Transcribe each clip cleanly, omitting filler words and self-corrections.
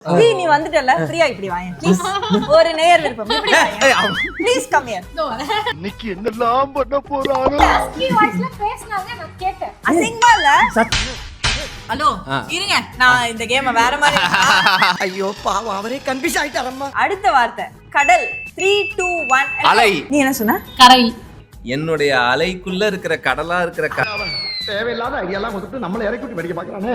நீ வந்துட்டல ஃப்ரீயா இப்படி வாங்க ப்ளீஸ். ஒரு நேயர் விருப்பம் இப்படி வாங்க ப்ளீஸ் கம் ஹியர். இன்னைக்கு என்னலாம் பண்ண போறானோ ஹஸ்கி வாய்ஸ்ல பேசுனாங்க நான் கேட்டேன். அசிங்கமா இல்ல? ஹலோ இருங்க, நான் இந்த கேமை வேற மாதிரி. ஐயோ பாவம், அவரே கன்ஃபியூஸ் ஆயிட்டாரம்மா. அடுத்த வார்த்தை கடல். 3 2 1 அலை. நீ என்ன சொன்ன? கரை. என்னுடைய அலைக்குள்ள இருக்கிற கடலா இருக்கிற தேவையில்லாத ஐடியாலாம் கொடுத்து நம்மள இறக்கி விட்டு படிக்க பாக்குறானே.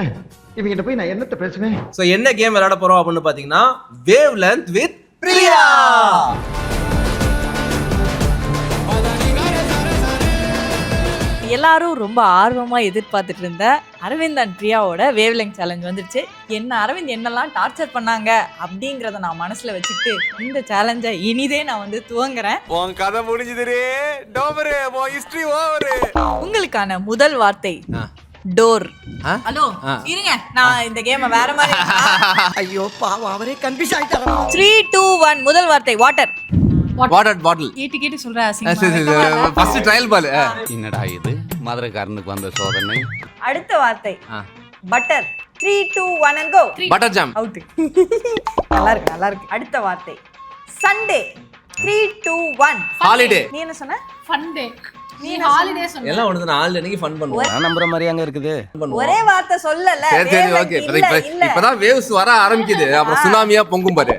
இவங்கிட்ட போய் நான் என்னத்த பேசுவேன்? சோ என்ன கேம் விளையாட போறோம் அப்படின்னு பாத்தீங்கன்னா வேவ் லென்த் வித் பிரியா. எல்லாரும் ரொம்ப ஆர்வமா எதிர்பார்த்துட்டு இருந்த அரவிந்த் அண்ட் பிரியாவோட வேவ் லெங்த் சேலஞ்ச் வந்துருச்சு. என்ன அரவிந்த் என்னெல்லாம் டார்ச்சர் பண்ணாங்க அப்படிங்கறத நான் மனசுல வச்சுக்கிட்டு இந்த சேலஞ்சை இனிதே நான் வந்து துவங்குறேன். உன் கதை முடிஞ்சுதுரே. டோபரே உன் ஹிஸ்டரி ஓவர். உங்களுக்கான முதல் வார்த்தை டோர். ஹலோ இருங்க, நான் இந்த கேமை வேற மாதிரி. ஐயோ பாவம், அவரே கன்ஃபியூஸ் ஆயிட்டாரம்மா. 3 2 1 முதல் வார்த்தை வாட்டர். Water bottle. கேட்டு சொல்ற ஃபர்ஸ்ட் ட்ரையல் பால். என்னடா இது மதுரைக்காரனுக்கு வந்த சோதனை. அடுத்த வார்த்தை butter. 3 2 1 and go. Butter jam. Out. நல்லா இருக்கு. அடுத்த வார்த்தை சண்டே. 3 2 1 ஹாலிடே. நீ என்ன சொன்ன? ஃபன் டே. நீ ஹாலிடே சொன்ன. எல்லாம் ஒண்ணு தான். ஆல் அன்னைக்கு ஃபன் பண்ணுவோம். நான் நம்புற மாதிரி அங்க இருக்குது. ஒரே வார்த்தை சொல்லல. சரி ஓகே. இப்பதான் வேவ்ஸ் வர ஆரம்பிக்குது. அப்புறம் சுனாமியா பொங்கும் பாரு.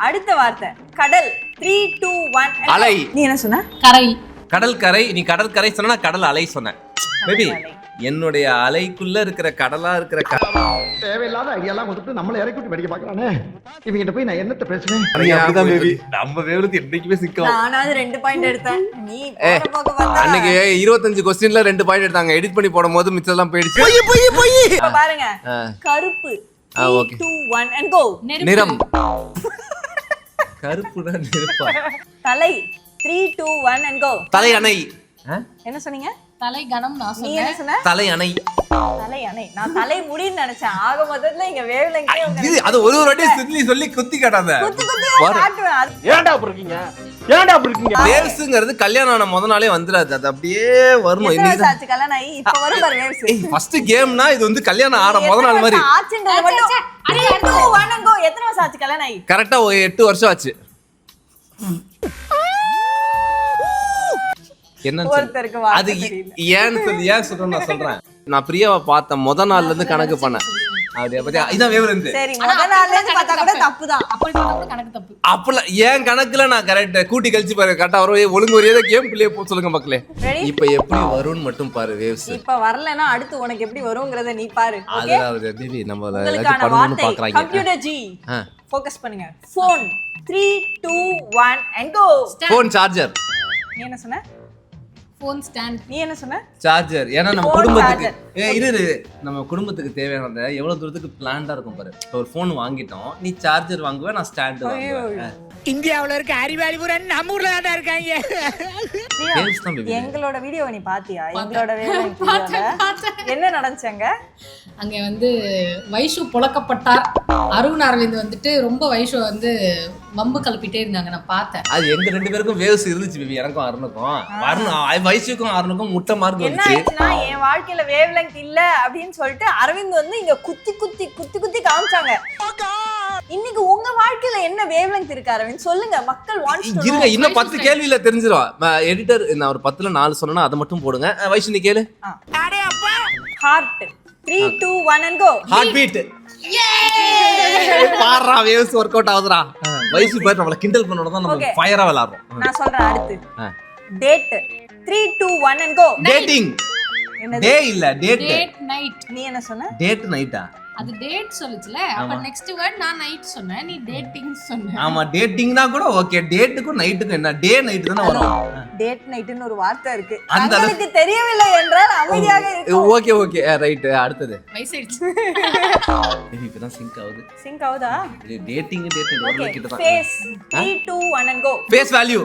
அடுத்த வார்த்தை கடல். 3 2 1 அலை. நீ என்ன சொன்ன? கரை. கடல் கரை. நீ கடல் கரை சொன்னா கடல் அலை சொன்னேன். பேபி என்னுடைய அலைக்குள்ள இருக்கிற கடலா இருக்கிற தேவையில்லாத ஐடியாலாம் கொடுத்து நம்மள இறக்கி விட்டு படிக்க பாக்குறானே. இவங்கிட்ட போய் நான் என்னத்த பேசுவேன்? நம்ம வேவ்லத்து என்னைக்குமே சிக்கலாம். நானாவது 2 பாயிண்ட் எடுத்தேன். நீ போற போக பார்த்தா அன்னைக்கு 25 क्वेश्चनல 2 பாயிண்ட் எடுத்தாங்க. எடிட் பண்ணி போடும்போது மிச்சம் எல்லாம் போயிடுச்சு. இப்ப பாருங்க கருப்பு. 3 2 1 and go. நிறம். கருப்புடா நெருப்பா. தலை. 3 2 1 and go. தலை அணை. என்ன சொன்னீங்க? தலை கணம் நான் நீ என்ன சொன்னேன். சொன்ன? தலை அணை. தலை அணை. நான் தலை முடின்னு நினைச்சேன். ஆக மொத்தத்துல இங்க வேவ் லெங்த் இது அது ஒரு வாட்டி சொல்லி குத்தி காட்டாத. குத்தி காட்டுவேன். ஏன்டா அப்படி இருக்கீங்க? வேவ்ஸ்ங்கிறது கல்யாணம் ஆன முத நாளே வந்துராது. அது அப்படியே வரணும். எத்தனை வருஷம் ஆச்சு கல்யாணம் ஆகி? இப்ப வரும் பாரு வேவ்ஸ். ஃபர்ஸ்ட் கேம்னா இது வந்து கல்யாணம் ஆன முத நாள் மாதிரி. ஆச்சுன்றது மட்டும் 3 2 1 and go. எத்தனை வருஷம் ஆச்சு கல்யாணம் ஆகி? கரெக்டா 8 வருஷம் ஆச்சு. ஒருத்தருக்கு என்னன்னு அது ஏன் சொல்றேன் நான் சொல்றேன். நான் பிரியாவை பார்த்த முத நாள்ல இருந்து கணக்கு பண்ணேன். அப்படியே பத்தியா இதான் வேவ் இருந்து. சரி முதல் நாள்ல இருந்து பார்த்தா கூட தப்புதான். அப்படி சொன்னா கூட கணக்கு தப்பு. அப்பலாம் ஏன் கணக்குல நான் கரெக்ட் கூட்டி கழிச்சு பாரு. கரெக்டா வரும். ஒழுங்கு வரையத கேம் பிளே போ சொல்லுங்க மக்களே. இப்போ எப்படி வரும்னு மட்டும் பாரு வேவ்ஸ். இப்ப வரலனா அடுத்து உனக்கு எப்படி வரும்ங்கறத நீ பாரு. ஓகே அதாவது பேபி நம்ம ஏதாச்சும் பண்ணனும்னு பாக்குறாங்க. கம்ப்யூட்டர் ஜி ஃபோக்கஸ் பண்ணுங்க. Phone. 3 2 1 and go. Phone charger. நீ என்ன சொன்ன? Phone stand. நீ என்ன சொன்ன? சார்ஜர். ஏன்னா நம்ம குடும்பத்துக்கு இரு நம்ம குடும்பத்துக்கு தேவையானத எவ்வளவு தூரத்துக்கு பிளான்டா இருக்கும் பாரு. ஒரு ஃபோன் வாங்கிட்டோம். நீ சார்ஜர் வாங்குவே, நான் ஸ்டாண்ட் வாங்குவேன். இந்தியாவுல இருக்க அறிவாளி பூரா நம்ம ஊர்ல தான் இருக்காங்க. எங்களோட வீடியோ நீ பாத்தியா? எங்களோட வீடியோல என்ன நடந்துச்சுங்க? அங்க வந்து வைஷு புழக்கப்பட்டார். அருண் அரவிந்த் வந்துட்டு ரொம்ப வைஷு வந்து வம்பு கலப்பிட்டே இருந்தாங்க. நான் பார்த்தேன். அது எங்க 2 பேருக்கும் வேவ்ஸ் இருந்துச்சு பேபி. எனக்கும் அருணுக்கும் வைஷுக்கும் அருணுக்கும் முட்டை மார்க் என்ன வந்துச்சு. ஆச்சுன்னா என் வாழ்க்கையில வேவ் லெங்த் இல்ல அப்படின்னு சொல்லிட்டு அரவிந்த் வந்து இங்க குத்தி காமிச்சாங்க. இன்னைக்கு உங்க வாழ்க்கையில என்ன வேவ் லெங்த் இருக்கு அரவிந்த் சொல்லுங்க. மக்கள் வாண்ட்ஸ் டு இருங்க, இன்னும் 10 கேள்வியில தெரிஞ்சிரும். எடிட்டர் நான் ஒரு 10ல 4 சொன்னா அதை மட்டும் போடுங்க. வைஷு நீ கேளு. Heart. 3 2 1 and go. Heartbeat. பாறா வேவ்ஸ் வொர்க் அவுட் ஆகுதுடா. வைஷு பேர் நம்மள கிண்டல் பண்ணனது தான் நம்ம ஃபயரா விளையாடுறோம். நான் சொல்றேன் அடுத்து. டேட். 3 2 1 and go. டேட்டிங். டே இல்ல டேட். Date night. நீ என்ன சொன்ன? டேட் நைட்டா? அது டேட் சொல்லுச்சுல. அப்ப நெக்ஸ்ட் வேர்ட் நான் நைட் சொன்னேன். நீ டேட்டிங் சொன்ன. ஆமா டேட்டிங்னா கூட ஓகே. டேட்டுக்கும் நைட்டுக்கும் என்ன? டே நைட் தான வரும். டேட் நைட்னு ஒரு வார்த்தை இருக்கு. உங்களுக்கு தெரியவில்லை என்றால் அமைதியாக இரு. Okay right. அடுத்து வயசாயிடுச்சு. இப்பதான் சிங்க் ஆகுது. சிங்க் ஆகுதா? டேட்டிங் ஓகே கிட்ட தான். Face. 3 2 1 and go. Face value.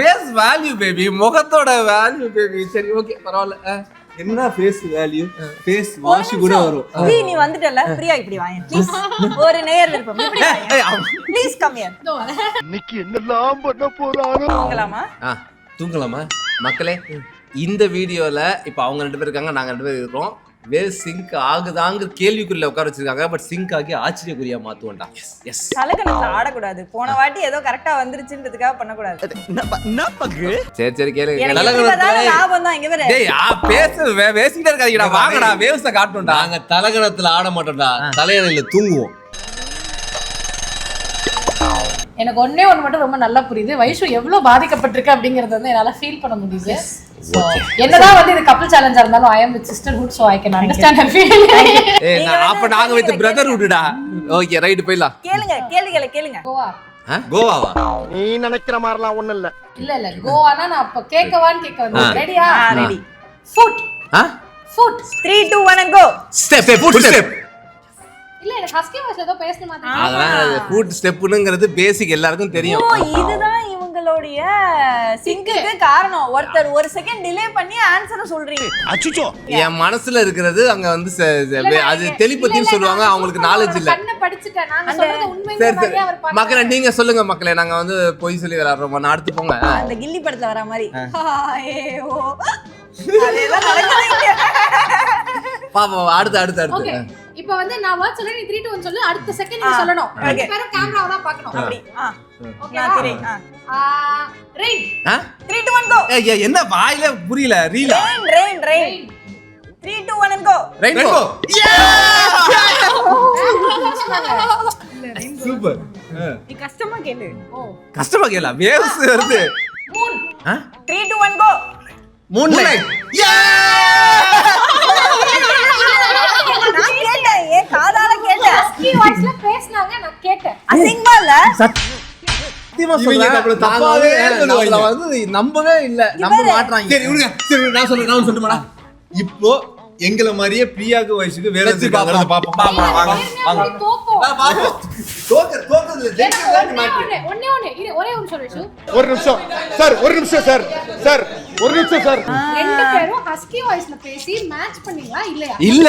Face value baby. முகத்தோட வேல்யூ பேபி. சரி ஓகே பரவாயில்லை. என்ன ஃபேஸ் வேல்யூ? ஃபேஸ் வாஷ் கூட வரும். நீ வந்துட்டல ஃப்ரீயா இப்படி வாங்க ப்ளீஸ். ஒரு நேயர் விருப்பம் இப்படி வாங்க ப்ளீஸ் கம் ஹியர். இன்னைக்கு என்னலாம் பண்ண போறானோ. தூங்கலாமா மக்களே? இந்த வீடியோல இப்ப அவங்க 2 பேர் இருக்காங்க, நாங்க 2 பேர் இருக்கோம். வேவ் சிங்க் ஆகுதாங்கிற கேள்விக்குள்ள உட்கார வச்சிருக்காங்க. பட் சிங்க் ஆகி ஆச்சரியக்குரியா மாத்துவோம்டா. எஸ் தலகணத்துல ஆடக்கூடாது. போன வாட்டி ஏதோ கரெக்டா வந்துருச்சுன்றதுக்காக பண்ணக்கூடாது. சரி கேளுங்க. எனக்கு இப்பதான் லாபம் தான். இங்க வேற டேய் பேசிட்டே இருக்காதீங்கடா. வாங்கடா வேவ்ஸ காட்டணும்டா. நாங்க தலகணத்துல ஆட மாட்டோம்டா, தலையணையில தூங்குவோம். எனக்கு ஒண்ணே ஒண்ணு மட்டும் ரொம்ப நல்லா புரியுது. வைஷு எவ்வளவு பாதிக்கப்பட்டிருக்கு அப்படிங்கறது வந்து என்னால ஃபீல் பண்ண முடியுது. So, என்னதான் வந்து இது கப்பிள் சேலஞ்சா இருந்தாலும் I am with sisterhood, so I can understand her feeling. அப்ப நாங்க வித் பிரதர்ஹுட்டா. ஓகே ரைட் போய்லாம். கேளுங்க. கோவா கோவாவா? நீ நினைக்கிற மாதிரிலாம் ஒண்ணும் இல்ல. இல்ல கோவானா நான் அப்ப கேட்கவான்னு கேட்க வந்தேன். ரெடியா? Ready. Food. Food. 3 2 1 and go. Step. இல்ல எனக்கு ஹஸ்கி வாய்ஸ்ல ஏதோ பேசணும் மாதிரி. அதெல்லாம் ஃபுட் ஸ்டெப்னுங்கிறது பேசிக் எல்லாருக்கும் தெரியும். ஓ இதுதான் இவங்களுடைய சிங்குக்கு காரணம். ஒருத்தர் ஒரு செகண்ட் டிலே பண்ணி ஆன்சரை சொல்றீங்க. அச்சுச்சோ என் மனசுல இருக்கிறது அங்க வந்து அது தெளிப்பத்தின்னு சொல்லுவாங்க. அவங்களுக்கு நாலேஜ் இல்ல. கண்ணை படிச்சுட்டேன். நாங்க சொல்றது உண்மைங்க சரி மாதிரியே அவர் பண்ணாரு. மக்களே நீங்க சொல்லுங்க மக்களே. நாங்க வந்து பொய் சொல்லி விளையாடுறோம். நான் அடுத்து போங்க. அந்த கில்லி படத்துல வர மாதிரி அதெல்லாம் நடக்குது. பாப்போம் அடுத்து. ஓகே இப்போ வந்து நான் வேர்ட் சொல்றேன், நீ 3 2 1 சொல்லு. அடுத்த செகண்ட் நீங்க சொல்லணும். ரெண்டு பேரும் கேமராவை தான் பார்க்கணும். அப்படி ஓகே நான் திரை ரெயின். 3 2 1 go. ஏய் என்ன வாயில புரியல. ரீலா rain 3 2 1 and go. Rainbow. Super. நீ கஷ்டமா கேளு. கஷ்டமா கேளா. வேவ்ஸ் வருது. மூன். 3 2 1 go. மூன்லைட். நான் கேட்டேன். ஏன் காதால கேட்டேன். ஹஸ்கி வாய்ஸ்ல பேசுனாங்க, நான் கேட்டேன். அசிங்கமா இல்ல? சத்தியமா சொல்றேன். தப்பாவே நம்மள வந்து நம்பவே இல்ல. நம்ப மாட்றாங்க. சரி விடுங்க. சரி நான் சொல்றேன்டா. இப்போ எங்கள மாதிரியே பிரியாக்கு வயசுக்கு வேலை செஞ்சுக்காங்க. பாப்போம். வாங்க தோப்போம். தோக்குறதுல ஜெயிக்கிறது மேட்டர். ஒண்ணே இரு, ஒரே ஒரு நிமிஷம் வைஷு. ஒரு நிமிஷம் சார். ஒரு நிமிஷம் சார். ரெண்டு பேரும் ஹஸ்கி வாய்ஸ்ல பேசி மேட்ச் பண்ணீங்களா இல்லையா? இல்ல.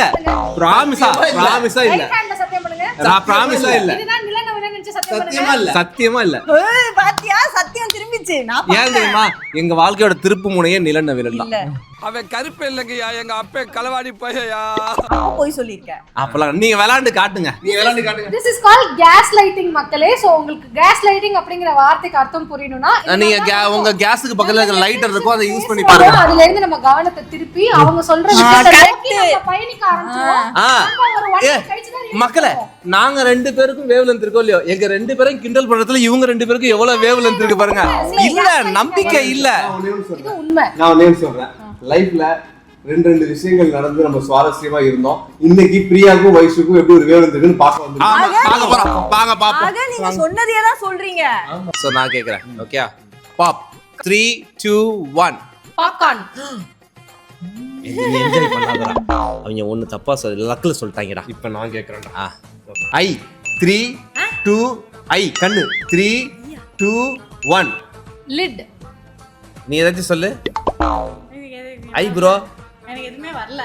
பிராமிஸா இல்ல. ரைட் ஹேண்ட்ல சத்தியம் பண்ணுங்க. நான் பிராமிஸா இல்ல. இதுதான் நிலநவன நினைச்சு சத்தியம் பண்ணுங்க. சத்தியமா இல்ல. சத்தியமா இல்ல. ஏய் பாத்தியா சத்தியம் திரும்பிச்சு. நான் ஏன் தெரியுமா? எங்க வாழ்க்கையோட திருப்பு முனையே நிலநவியல் தான். இல்ல. அவன் கருப்பு இல்லைங்கய்யா, எங்க அப்பே களவாடி பையா. அப்ப போய் சொல்லிருக்கேன். அப்பலாம் நீங்க விளையாண்டு காட்டுங்க. This is called gaslighting மக்களே. சோ உங்களுக்கு gaslighting அப்படிங்கற வார்த்தைக்கு அர்த்தம் புரியணும்னா நீங்க உங்க கேஸுக்கு பக்கத்துல இருக்கிற லைட்டர் இருக்கும், அதை யூஸ் பண்ணி பாருங்க. அதுல இருந்து நம்ம கவனத்தை திருப்பி அவங்க சொல்ற விஷயத்தை நோக்கி நம்ம பயணிக்க ஆரம்பிச்சோம். மக்களே நாங்க ரெண்டு பேருக்கும் வேவ் லென்த் இருக்கோ இல்லையோ, எங்க ரெண்டு பேரும் கிண்டல் பண்றதுல இவங்க ரெண்டு பேருக்கும் எவ்வளவு வேவ் லென்த் இருக்கு பாருங்க. இல்ல நம்பிக்கை இல்ல. இது உண்மை. நான் ஒண்ணே சொல்றேன். லைஃப்ல ரெண்டு விஷயங்கள் நடந்து நம்ம சுவாரஸ்யமா இருந்தோம். இன்னைக்கு பிரியாவுக்கும் வைஷுக்கும் எப்படி ஒரு வேவ் இருக்குன்னு பார்க்க வந்திருக்கோம். வாங்க பாப்போம். ஆக நீங்க சொன்னதையே தான் சொல்றீங்க. சோ நான் கேக்குறேன். Okay pop 3 2 1 popcorn. என்ஜாய் பண்ணாதடா. அவங்க ஒண்ணு தப்பா லக்ல சொல்லிட்டாங்கடா. இப்போ நான் கேக்குறேன்டா. ஐ 3 2 ஐ கண்ணு 3 2 1 லிட். நீ ஏதாச்சும் சொல்லு. ஐ ப்ரோ எனக்கு எதுமே வரல.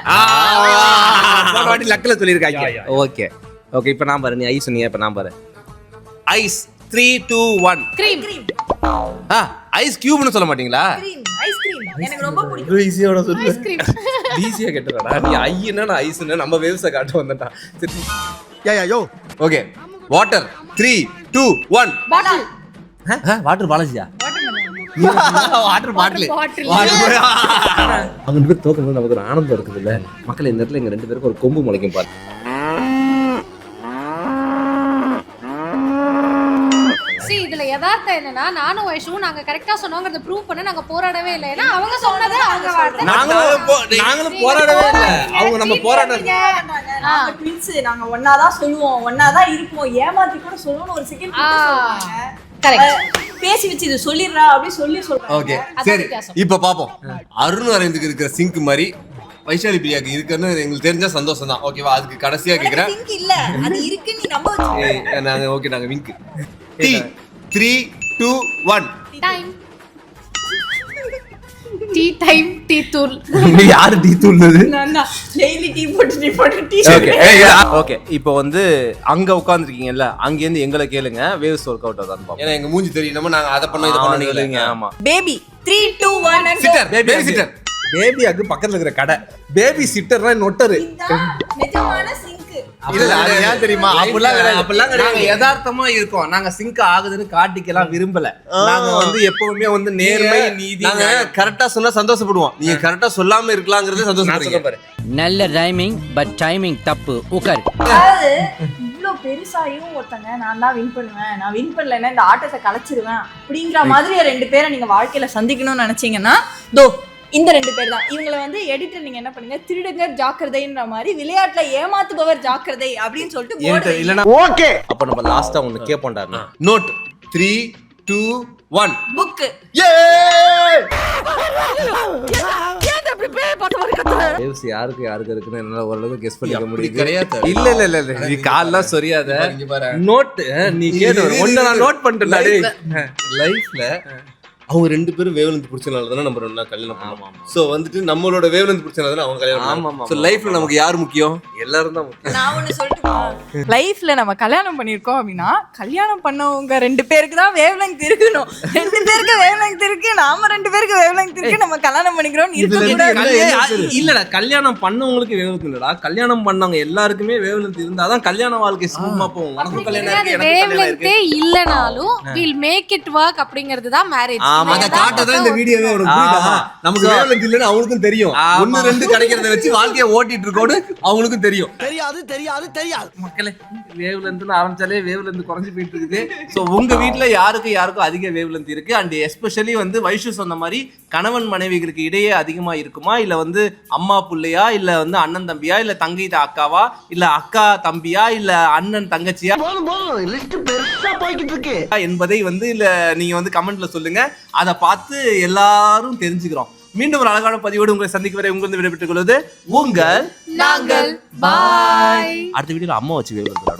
போன வாட்டி லக்ல சொல்லிருக்காங்க. ஓகே இப்போ நான் பாரு. நீ ஐ சொன்னீங்க. இப்போ நான் பாரு. Ice 3 2 1 cream. ஐஸ் கியூப்னு சொல்ல மாட்டீங்களா? ஐஸ்கிரீம் எனக்கு ரொம்ப பிடிக்கும். ஈஸியோட சொல்லு. ஐஸ்கிரீம். ஈஸியா கேட்டடா. நீ ஐ என்ன ஐஸ் என்ன நம்ம வேவ்ஸ காட்ட வந்தடா. சரி yo okay. Water 3 2 1 bottle. Water பாலாஜியா? Water bottle. பாட்டில். அவங்க ரெண்டு பேர் தோக்கும்போது நமக்கு ஒரு ஆனந்தம் இருக்குது இல்ல மக்கள். இந்த இடத்துல எங்க ரெண்டு பேருக்கு ஒரு கொம்பு முளைக்கும் பாரு. இதுல யதார்த்தம் என்னன்னா நானும் வைஷுவும் நாங்க கரெக்டா சொன்னோங்கிறத ப்ரூவ் பண்ண நாங்க போராடவே இல்லை. ஏன்னா அவங்க சொன்னது அவங்க வார்த்தை. நாங்களும் போராடவே இல்ல. அவங்க நம்ம போராடுறது. நாங்க ட்வின்ஸ். நாங்க ஒண்ணா தான் சொல்லுவோம், ஒண்ணா தான் இருப்போம். ஏமாத்தி கூட சொல்லுவோம். ஒரு செகண்ட் சொல்லுவாங்க. கரெக்ட். பேசி வச்சு இது சொல்லிடுறா அப்படி சொல்றாங்க. ஓகே சரி இப்போ பாப்போம். அருண் அரவிந்துக்கு இருக்கிற சிங்க் மாதிரி வைஷாலி பிரியாக்கு இருக்குன்னு எங்களுக்கு தெரிஞ்சா சந்தோஷம் தான். ஓகேவா? அதுக்கு கடைசியா கேக்குறேன். சிங்க் இல்ல, அது இருக்கு. நீ நம்ப வச்சு. நாங்க ஓகே நாங்க wing. 3 2 1 time. Tea time. Tea தூள். யாரு டீ தூள்னது? நான் டெய்லி டீ போட்டு டீ. ஓகே இப்போ வந்து அங்க உட்கார்ந்திருக்கீங்கல்ல, அங்க இருந்து எங்களை கேளுங்க. வேவ்ஸ் ஒர்க் அவுட் ஆகுதான்னு பாப்போம். ஏன்னா எங்க மூஞ்சி தெரியும். நம்ம நாங்க அத பண்ணோம் இத பண்ணோம் நீங்க நீங்க. ஆமா. Baby 3 2 1 and sitter babysitter. பேபியாக்கு பக்கத்துல இருக்கிற கடை பேபி சிட்டர்னா நொட்டரு நிஜமான சிங்க். இல்ல அது ஏன் தெரியுமா அப்படிலாம் நாங்க கிடையாது யதார்த்தமா இருக்கோம். நாங்க சிங்க் ஆகுதுன்னு காட்டிக்கலாம் விரும்பல. நாங்க வந்து எப்பவுமே வந்து நேர்மை நீதி நாங்க கரெக்டா சொன்னா சந்தோஷப்படுவோம். நீங்க கரெக்டா சொல்லாம இருக்கலாங்கிறது சந்தோஷப்படுறீங்க. நல்ல ரைமிங் பட் டைமிங் தப்பு உக்கர். அதாவது இவ்வளோ பெருசாயும் ஒருத்தங்க நான் தான் வின் பண்ணுவேன், நான் வின் பண்ணலைன்னா இந்த ஆட்டத்தை கலைச்சிருவேன் அப்படிங்கிற மாதிரி 2 பேரை நீங்க வாழ்க்கையில சந்திக்கணும்னு நினைச்சீங்கன்னா இந்த 2 பேர் தான். இவங்களை வந்து எடிட்டர் நீங்க என்ன பண்ணுங்க, திருடுங்க ஜாக்கிரதைன்ற மாதிரி விளையாட்டுல ஏமாத்துபவர் ஜாக்கிரதை அப்படின்னு சொல்லிட்டு board வைங்க. இல்லனா ஓகே அப்ப நம்ம லாஸ்டா ஒன்னு கேப்போம்டா. Note 3 2 1 book. வேவ்ஸ் யாருக்கு இருக்குன்னு என்னால ஓரளவு கெஸ் பண்ணிக்க அப்படி முடியுது. கிடையாது. இல்ல நீ கால்லாம் சொரியாத. இங்க பாரு. நோட் நீ கேடு ஒண்ணு நான் நோட் பண்ணிட்டேன்டா டேய். லைஃப்ல அவங்க 2 பேரும் வேவ்லென்த் பிடிச்சனால தானே நம்ம 2 கல்யாணம் பண்ணோம். சோ வந்துட்டு நம்மளோட வேவ்லென்த் பிடிச்சனால தானே அவங்க கல்யாணம் பண்ணாங்க. சோ லைஃப்ல நமக்கு யார் முக்கியம்? எல்லாரும் தான் முக்கியம். நான் ஒண்ணு சொல்லட்டுமா, லைஃப்ல நம்ம கல்யாணம் பண்ணிருக்கோம் அப்படின்னா கல்யாணம் பண்ணவங்க 2 பேருக்கு தான் வேவ்லெங்த் இருக்கணும். 2 பேருக்கு வேவ்லெங்த் இருக்கு, நாம 2 பேருக்கு வேவ்லெங்த் இருக்கு, நம்ம கல்யாணம் பண்ணிக்கிறோம் இருக்க. இல்லடா கல்யாணம் பண்ணவங்களுக்கு வேவ்லென்த் இல்லடா, கல்யாணம் பண்ணவங்க எல்லாருக்குமே வேவ்லென்த் இருந்தாதான் கல்யாண வாழ்க்கை சும்மா போகும். உனக்கு கல்யாணம் இருக்கு, எனக்கு கல்யாணம் இருக்கு. இல்லனாலும் வில் மேக் இட் வொர்க் அப்படிங்கிறது தான் மேரேஜ். அத காட்டதான் இந்த வீடியோவே உனக்கு புரியுதா? நமக்கு வேவ்லென்த் இல்லன்னு அவங்களுக்கும் தெரியும். 1 2 கிடைக்கிறத வச்சு வாழ்க்கைய ஓட்டிட்டு இருக்கோடு அவங்களுக்கும் தெரியும். தெரியாது மக்களே வேவ்லென்த்னு ஆரம்பிச்சாலே வேவ்லென்த் குறைஞ்சு போயிட்டு இருக்குது. ஸோ உங்க வீட்டில் யாருக்கும் அதிக வேவ்லென்த் இருக்கு. அண்ட் எஸ்பெஷலி வந்து வைஷு சொன்ன மாதிரி கணவன் மனைவிகளுக்கு இடையே அதிகமா இருக்குமா, இல்ல வந்து அம்மா புள்ளையா, இல்ல வந்து அண்ணன் தம்பியா, இல்ல தங்கை அக்காவா, இல்ல அக்கா தம்பியா, இல்ல அண்ணன் தங்கச்சியா போதும் லிஸ்ட் பெருசா போய்கிட்டு இருக்கு என்பதை வந்து இல்ல நீங்க வந்து கமெண்ட்ல சொல்லுங்க. அதை பார்த்து எல்லாரும் தெரிஞ்சுக்கிறோம். மீண்டும் ஒரு அழகான பதிவோடு உங்களை சந்திக்க வரை உங்களிருந்து விடைபெற்றுக் கொள்வது உங்கள் நாங்கள். பாய். அடுத்த வீடியோல அம்மா வச்சு வேவ்லென்த்